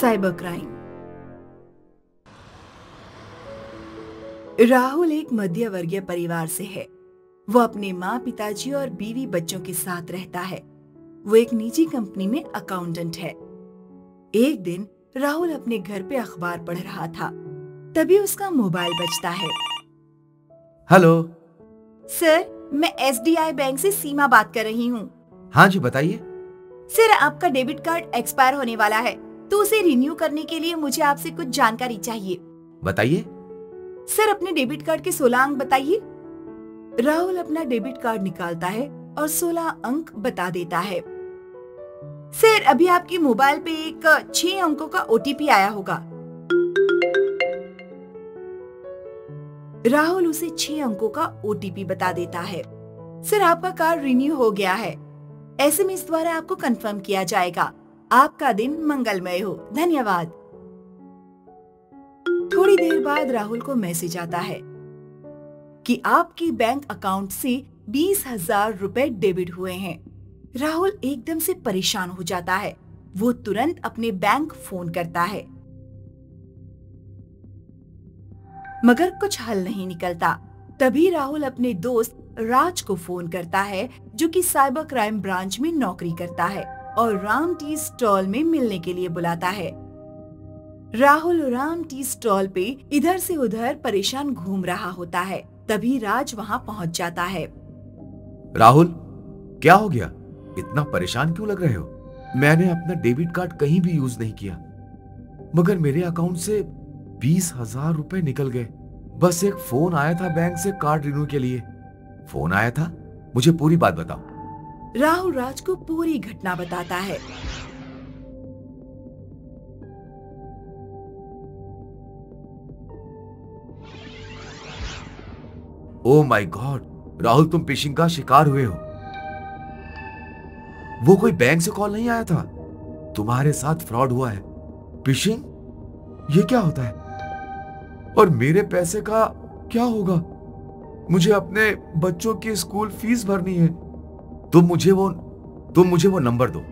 Cyber crime. Rahul एक मध्य वर्गीय परिवार से है। वो अपने माँ, पिताजी और बीवी बच्चों के साथ रहता है। वो एक निजी कंपनी में अकाउंटेंट है। एक दिन राहुल अपने घर पे अखबार पढ़ रहा था, तभी उसका मोबाइल बजता है। हेलो। सर, मैं SDI बैंक से सीमा बात कर रही हूँ। हाँ जी, बताइए। सर, आपका डेबिट कार्ड एक्सपायर होने वाला है, तो उसे रिन्यू करने के लिए मुझे आपसे कुछ जानकारी चाहिए। बताइए। सर, अपने डेबिट कार्ड के 16 अंक बताइए। राहुल अपना डेबिट कार्ड निकालता है और 16 अंक बता देता है। सर, अभी आपके मोबाइल पे एक 6 अंकों का OTP आया होगा। राहुल उसे 6 अंकों का OTP बता देता है। सर, आपका कार्ड रिन्यू हो गया है। SMS द्वारा आपको कंफर्म किया जाएगा। आपका दिन मंगलमय हो। धन्यवाद। थोड़ी देर बाद राहुल को मैसेज आता है कि आपकी बैंक अकाउंट से 20,000 रुपए डेबिट हुए हैं। राहुल एकदम से परेशान हो जाता है। वो तुरंत अपने बैंक फोन करता है, मगर कुछ हल नहीं निकलता। तभी राहुल अपने दोस्त राज को फोन करता है, जो कि साइबर क्राइम ब्रांच में नौकरी करता है, और राम टी स्टॉल में मिलने के लिए बुलाता है। राहुल राम टी स्टॉल पे इधर से उधर परेशान घूम रहा होता है। तभी राज वहाँ पहुँच जाता है। राहुल, क्या हो गया? इतना परेशान क्यों लग रहे हो? मैंने अपना डेबिट कार्ड कहीं भी यूज नहीं किया, मगर मेरे अकाउंट से 20,000 रुपए निकल गए। बस एक फोन आया था बैंक से कार्ड रिन्यू के लिए। फोन आया था, मुझे पूरी बात बताओ। राहुल राज को पूरी घटना बताता है। ओ माय गॉड, राहुल, तुम फिशिंग का शिकार हुए हो। वो कोई बैंक से कॉल नहीं आया था, तुम्हारे साथ फ्रॉड हुआ है। फिशिंग? ये क्या होता है? और मेरे पैसे का क्या होगा? मुझे अपने बच्चों की स्कूल फीस भरनी है। तुम मुझे वो नंबर दो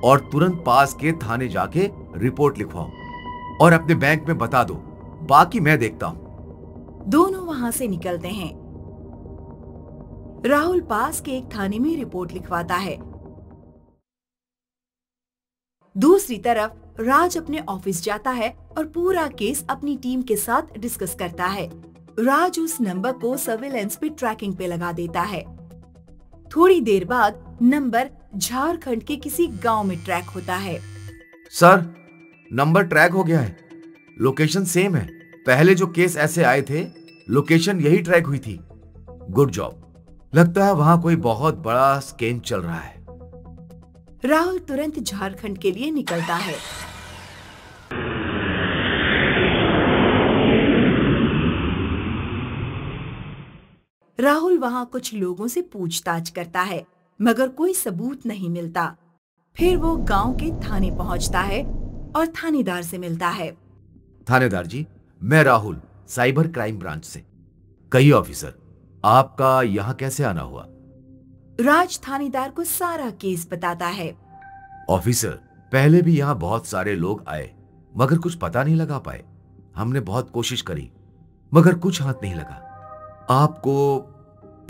और तुरंत पास के थाने जाके रिपोर्ट लिखवाओ और अपने बैंक में बता दो। बाकी मैं देखता हूं। दोनों वहां से निकलते हैं। राहुल पास के एक थाने में रिपोर्ट लिखवाता है। दूसरी तरफ राज अपने ऑफिस जाता है और पूरा केस अपनी टीम के साथ डिस्कस करता है। राज उस नंबर को सर्विलेंस पे ट्रैकिंग पे लगा देता है। थोड़ी देर बाद नंबर झारखंड के किसी गांव में ट्रैक होता है। सर, नंबर ट्रैक हो गया है। लोकेशन सेम है। पहले जो केस ऐसे आए थे, लोकेशन यही ट्रैक हुई थी। Good job. लगता है वहां कोई बहुत बड़ा स्कैम चल रहा है। राहुल तुरंत झारखंड के लिए निकलता है। राहुल वहां कुछ लोगों से पूछताछ करता है, मगर कोई सबूत नहीं मिलता। फिर वो गांव के थाने पहुंचता है और थानेदार से मिलता है। थानेदार जी, मैं राहुल, साइबर क्राइम ब्रांच से। कहिए ऑफिसर, आपका यहाँ कैसे आना हुआ? राज थानेदार को सारा केस बताता है। ऑफिसर, पहले भी यहाँ बहुत सारे लोग आए, मगर कुछ पता नहीं लगा पाए। हमने बहुत कोशिश करी, मगर कुछ हाथ नहीं लगा। आपको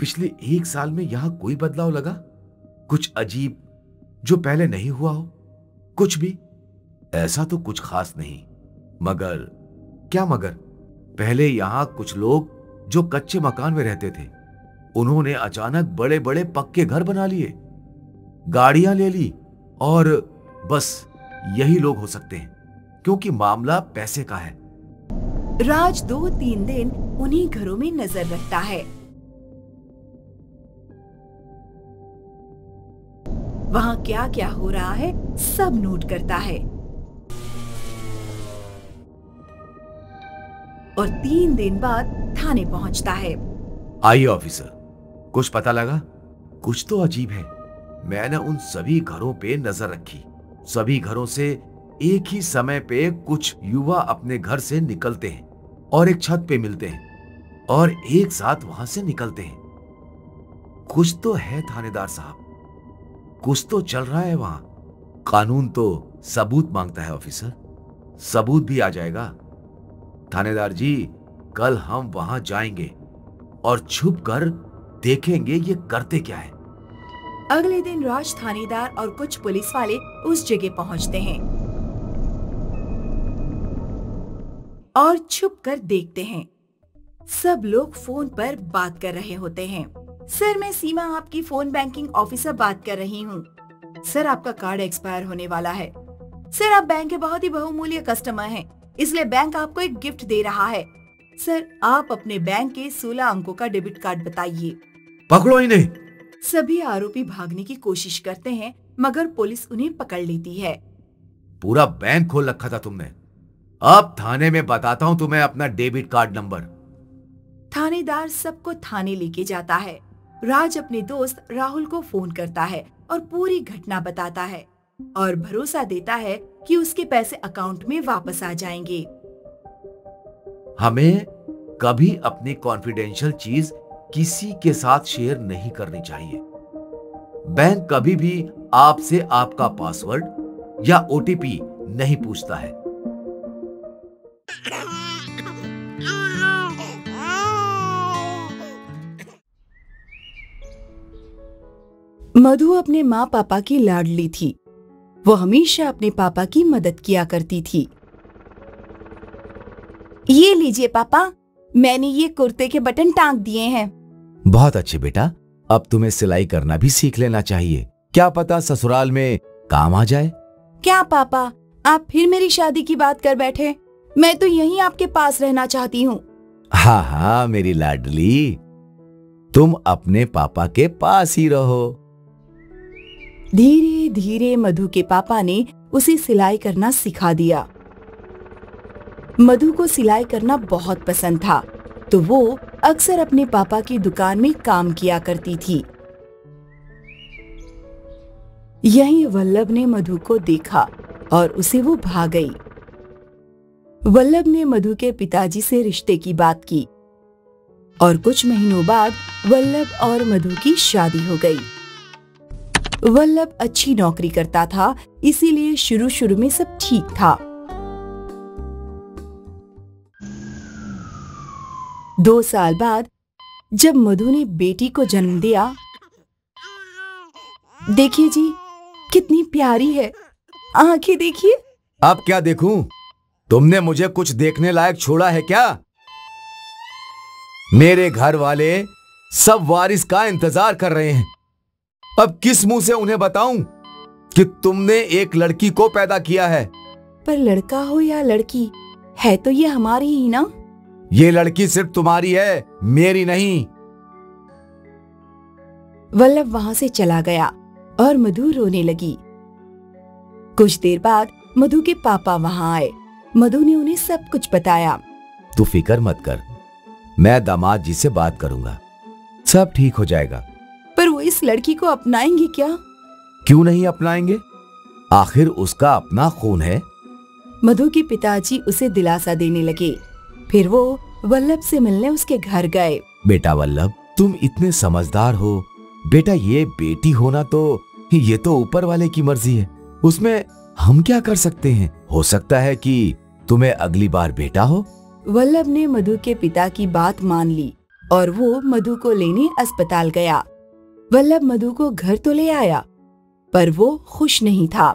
पिछले 1 साल में यहाँ कोई बदलाव लगा? कुछ अजीब जो पहले नहीं हुआ हो? कुछ भी? ऐसा तो कुछ खास नहीं, मगर क्या मगर? पहले यहाँ कुछ लोग जो कच्चे मकान में रहते थे, उन्होंने अचानक बड़े बड़े पक्के घर बना लिए, गाड़ियां ले ली, और बस यही लोग हो सकते हैं, क्योंकि मामला पैसे का है। राज 2-3 दिन उन्हीं घरों में नजर रखता है। वहां क्या क्या हो रहा है सब नोट करता है, और 3 दिन बाद थाने पहुंचता है। आइए ऑफिसर, कुछ पता लगा? कुछ तो अजीब है। मैंने उन सभी घरों पे नजर रखी। सभी घरों से एक ही समय पे कुछ युवा अपने घर से निकलते हैं और एक छत पे मिलते हैं और एक साथ वहां से निकलते हैं। कुछ तो है थानेदार साहब, कुछ तो चल रहा है वहां। कानून तो सबूत मांगता है ऑफिसर। सबूत भी आ जाएगा। थानेदार जी, कल हम वहां जाएंगे और छुप कर देखेंगे ये करते क्या है। अगले दिन राज थानेदार और कुछ पुलिस वाले उस जगह पहुंचते हैं और छुप कर देखते हैं। सब लोग फोन पर बात कर रहे होते हैं। सर, मैं सीमा आपकी फोन बैंकिंग ऑफिसर बात कर रही हूँ। सर, आपका कार्ड एक्सपायर होने वाला है। सर, आप बैंक के बहुत ही बहुमूल्य कस्टमर हैं, इसलिए बैंक आपको एक गिफ्ट दे रहा है। सर, आप अपने बैंक के 16 अंकों का डेबिट कार्ड बताइए। पकड़ो इन्हें। सभी आरोपी भागने की कोशिश करते हैं, मगर पुलिस उन्हें पकड़ लेती है। पूरा बैंक खोल रखा था तुमने। अब थाने में बताता हूं तुम्हें अपना डेबिट कार्ड नंबर। थानेदार सबको थाने लेके जाता है। राज अपने दोस्त राहुल को फोन करता है और पूरी घटना बताता है और भरोसा देता है कि उसके पैसे अकाउंट में वापस आ जाएंगे। हमें कभी अपनी कॉन्फिडेंशियल चीज किसी के साथ शेयर नहीं करनी चाहिए। बैंक कभी भी आपसे आपका पासवर्ड या ओटीपी नहीं पूछता है। मधु अपने माँ पापा की लाडली थी। वो हमेशा अपने पापा की मदद किया करती थी। ये लीजिए पापा, मैंने ये कुर्ते के बटन टांग दिए हैं। बहुत अच्छे बेटा, अब तुम्हें सिलाई करना भी सीख लेना चाहिए। क्या पता ससुराल में काम आ जाए। क्या पापा, आप फिर मेरी शादी की बात कर बैठे? मैं तो यहीं आपके पास रहना चाहती हूँ। हाँ हाँ मेरी लाडली, तुम अपने पापा के पास ही रहो। धीरे धीरे मधु के पापा ने उसे सिलाई करना सिखा दिया। मधु को सिलाई करना बहुत पसंद था, तो वो अक्सर अपने पापा की दुकान में काम किया करती थी। यहीं वल्लभ ने मधु को देखा और उसे वो भाग गई। वल्लभ ने मधु के पिताजी से रिश्ते की बात की और कुछ महीनों बाद वल्लभ और मधु की शादी हो गई। वल्लभ अच्छी नौकरी करता था, इसीलिए शुरू शुरू में सब ठीक था। 2 साल बाद जब मधु ने बेटी को जन्म दिया, देखिए जी, कितनी प्यारी है। आंखें देखिए। अब क्या देखूं? तुमने मुझे कुछ देखने लायक छोड़ा है क्या? मेरे घर वाले सब वारिस का इंतजार कर रहे हैं। अब किस मुंह से उन्हें बताऊं कि तुमने एक लड़की को पैदा किया है? पर लड़का हो या लड़की, है तो ये हमारी ही ना। ये लड़की सिर्फ तुम्हारी है, मेरी नहीं। वल्लभ वहां से चला गया और मधु रोने लगी। कुछ देर बाद मधु के पापा वहां आए। मधु ने उन्हें सब कुछ बताया। तू फिक्र मत कर, मैं दामाद जी से बात करूंगा, सब ठीक हो जाएगा। पर वो इस लड़की को अपनाएंगे क्या? क्यों नहीं अपनाएंगे? आखिर उसका अपना खून है। मधु के पिताजी उसे दिलासा देने लगे। फिर वो वल्लभ से मिलने उसके घर गए। बेटा वल्लभ, तुम इतने समझदार हो। बेटा, ये बेटी होना तो ये तो ऊपर वाले की मर्जी है, उसमें हम क्या कर सकते हैं? हो सकता है कि तुम्हें अगली बार बेटा हो। वल्लभ ने मधु के पिता की बात मान ली और वो मधु को लेने अस्पताल गया। वल्लभ मधु को घर तो ले आया, पर वो खुश नहीं था।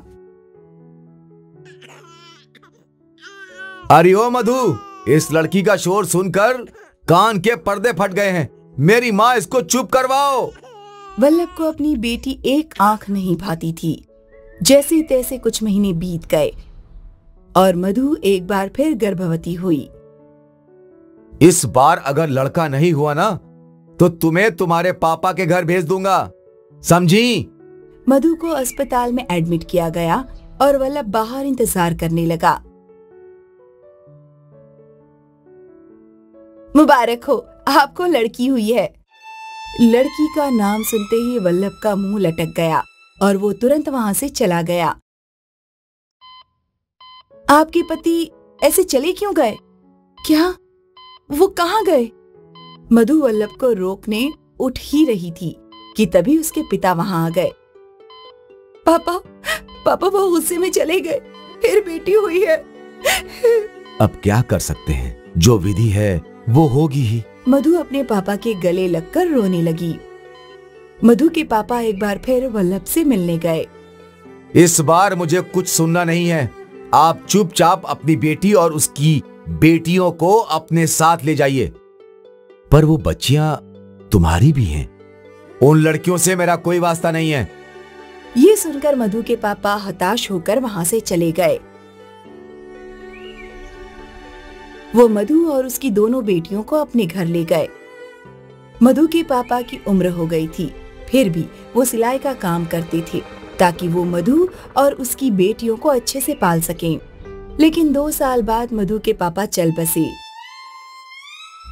अरे ओ मधु, इस लड़की का शोर सुनकर कान के पर्दे फट गए हैं। मेरी माँ इसको चुप करवाओ। वल्लभ को अपनी बेटी एक आंख नहीं भाती थी। जैसे तैसे कुछ महीने बीत गए और मधु एक बार फिर गर्भवती हुई। इस बार अगर लड़का नहीं हुआ ना, तो तुम्हें तुम्हारे पापा के घर भेज दूंगा, समझी? मधु को अस्पताल में एडमिट किया गया और वल्लभ बाहर इंतजार करने लगा। मुबारक हो, आपको लड़की हुई है। लड़की का नाम सुनते ही वल्लभ का मुंह लटक गया और वो तुरंत वहां से चला गया। आपके पति ऐसे चले क्यों गए? क्या वो कहाँ गए? मधु वल्लभ को रोकने उठ ही रही थी कि तभी उसके पिता वहां आ गए। पापा, पापा वो गुस्से में चले गए, फिर बेटी हुई है। अब क्या कर सकते हैं, जो विधि है वो होगी ही। मधु अपने पापा के गले लगकर रोने लगी। मधु के पापा एक बार फिर वल्लभ से मिलने गए। इस बार मुझे कुछ सुनना नहीं है। आप चुपचाप अपनी बेटी और उसकी बेटियों को अपने साथ ले जाइए। पर वो बच्चियां तुम्हारी भी हैं। उन लड़कियों से मेरा कोई वास्ता नहीं है। ये सुनकर मधु के पापा हताश होकर वहां से चले गए। वो मधु और उसकी दोनों बेटियों को अपने घर ले गए। मधु के पापा की उम्र हो गई थी, फिर भी वो सिलाई का काम करते थे ताकि वो मधु और उसकी बेटियों को अच्छे से पाल सकें। लेकिन 2 साल बाद मधु के पापा चल बसे।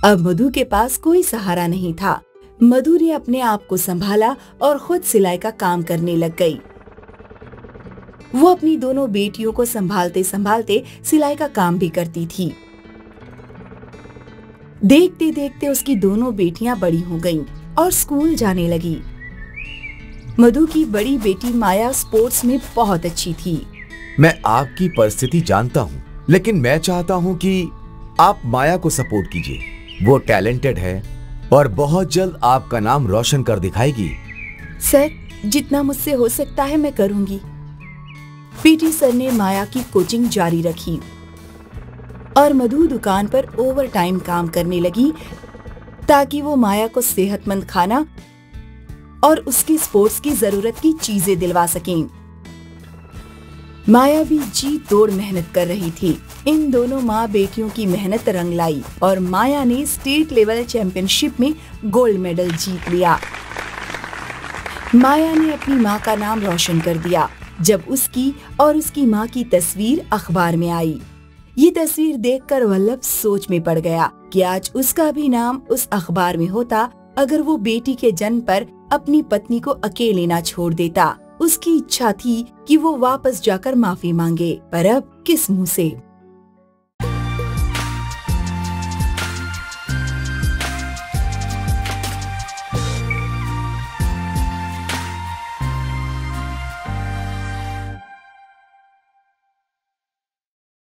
अब मधु के पास कोई सहारा नहीं था। मधु ने अपने आप को संभाला और खुद सिलाई का काम करने लग गई। वो अपनी दोनों बेटियों को संभालते संभालते सिलाई का काम भी करती थी। देखते देखते उसकी दोनों बेटियां बड़ी हो गईं और स्कूल जाने लगी। मधु की बड़ी बेटी माया स्पोर्ट्स में बहुत अच्छी थी। मैं आपकी परिस्थिति जानता हूँ, लेकिन मैं चाहता हूँ कि आप माया को सपोर्ट कीजिए। वो टैलेंटेड है और बहुत जल्द आपका नाम रोशन कर दिखाएगी। सर, जितना मुझसे हो सकता है मैं करूंगी। पीटी सर ने माया की कोचिंग जारी रखी और मधु दुकान पर ओवर टाइम काम करने लगी ताकि वो माया को सेहतमंद खाना और उसकी स्पोर्ट्स की जरूरत की चीजें दिलवा सकें। माया भी जी तोड़ मेहनत कर रही थी। इन दोनों माँ बेटियों की मेहनत रंग लाई और माया ने स्टेट लेवल चैंपियनशिप में गोल्ड मेडल जीत लिया। माया ने अपनी माँ का नाम रोशन कर दिया जब उसकी और उसकी माँ की तस्वीर अखबार में आई। ये तस्वीर देखकर वल्लभ सोच में पड़ गया कि आज उसका भी नाम उस अखबार में होता अगर वो बेटी के जन्म पर अपनी पत्नी को अकेले ना छोड़ देता। उसकी इच्छा थी कि वो वापस जाकर माफी मांगे, पर अब किस मुंह से।